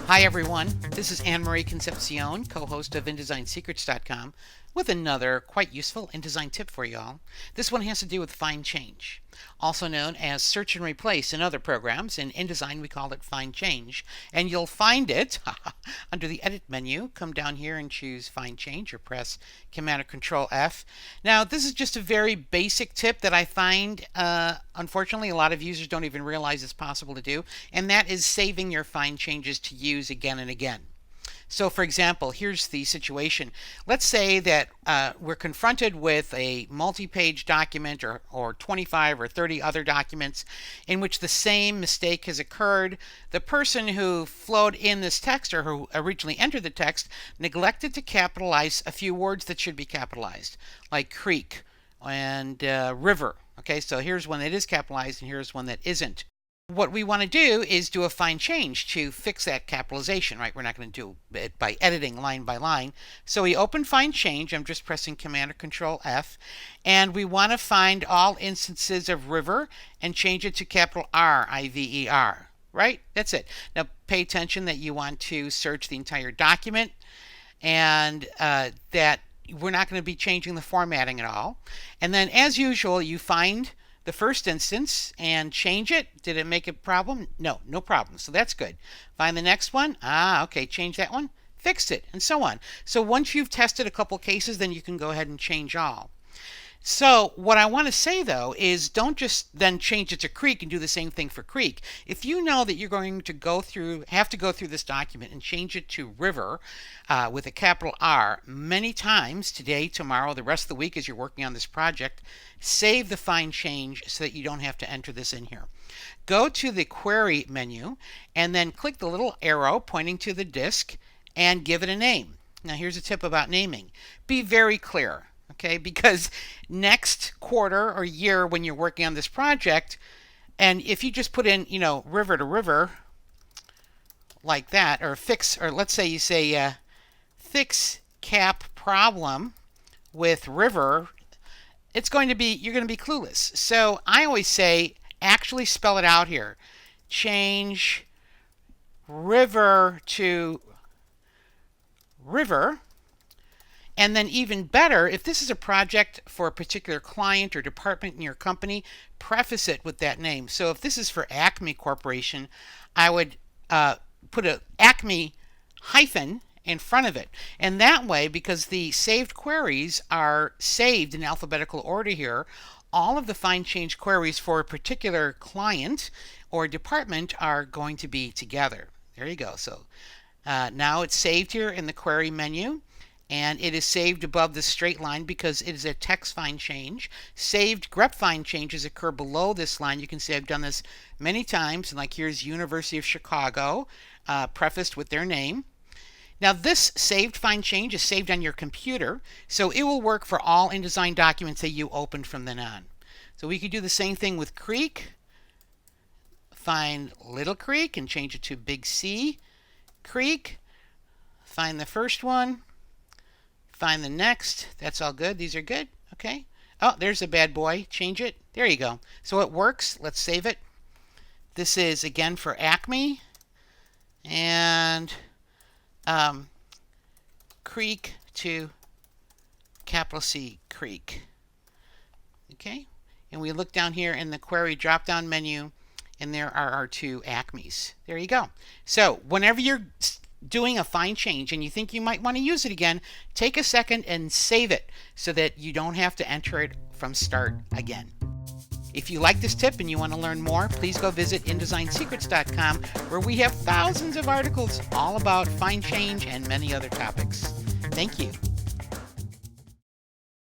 Hi everyone, this is Anne-Marie Concepcion, co-host of InDesignSecrets.com, with another quite useful InDesign tip for y'all. This one has to do with Find Change, also known as Search and Replace in other programs. In InDesign we call it Find Change, and you'll find it under the Edit menu. Come down here and choose Find Change, or press Command or Control F. Now this is just a very basic tip that I find unfortunately a lot of users don't even realize it's possible to do, and that is saving your Find Changes to use again and again. So for example, here's the situation. Let's say that we're confronted with a multi-page document or 25 or 30 other documents in which the same mistake has occurred. The person who flowed in this text, or who originally entered the text, neglected to capitalize a few words that should be capitalized, like creek and river. Okay, so here's one that is capitalized and here's one that isn't. What we want to do is do a find change to fix that capitalization, right? We're not going to do it by editing line by line. So we open find change. I'm just pressing Command or Control F. And we want to find all instances of river and change it to capital R, I-V-E-R, right? That's it. Now pay attention that you want to search the entire document, and that we're not going to be changing the formatting at all. And then as usual, you find the first instance and change it. Did it make a problem? No, no problem. So that's good. Find the next one. Okay, change that one. Fixed it, and so on. So once you've tested a couple cases, then you can go ahead and change all. So what I want to say though is don't just then change it to creek and do the same thing for creek. If you know that you're going to have to go through this document and change it to river with a capital R many times today, tomorrow, the rest of the week as you're working on this project, save the find change so that you don't have to enter this in here. Go to the query menu and then click the little arrow pointing to the disk and give it a name. Now here's a tip about naming. Be very clear. Okay, because next quarter or year when you're working on this project, and if you just put in, river to river like that, or fix, or let's say you say fix cap problem with river, you're going to be clueless. So I always say actually spell it out here. Change river to river. And then even better, if this is a project for a particular client or department in your company, preface it with that name. So if this is for Acme Corporation, I would put a Acme hyphen in front of it. And that way, because the saved queries are saved in alphabetical order here, all of the find change queries for a particular client or department are going to be together. There you go. So now it's saved here in the query menu. And it is saved above the straight line because it is a text find change. Saved grep find changes occur below this line. You can see I've done this many times. And like here's University of Chicago, prefaced with their name. Now this saved find change is saved on your computer, so it will work for all InDesign documents that you opened from then on. So we could do the same thing with creek. Find Little Creek and change it to Big C Creek. Find the first one. Find the next. That's all good. These are good. Okay. Oh, there's a bad boy. Change it. There you go. So it works. Let's save it. This is again for Acme. And creek to capital C Creek. Okay. And we look down here in the query drop-down menu, and there are our two Acmes. There you go. So whenever you're doing a find change and you think you might want to use it again, take a second and save it so that you don't have to enter it from start again. If you like this tip and you want to learn more, please go visit InDesignSecrets.com, where we have thousands of articles all about find change and many other topics. Thank you.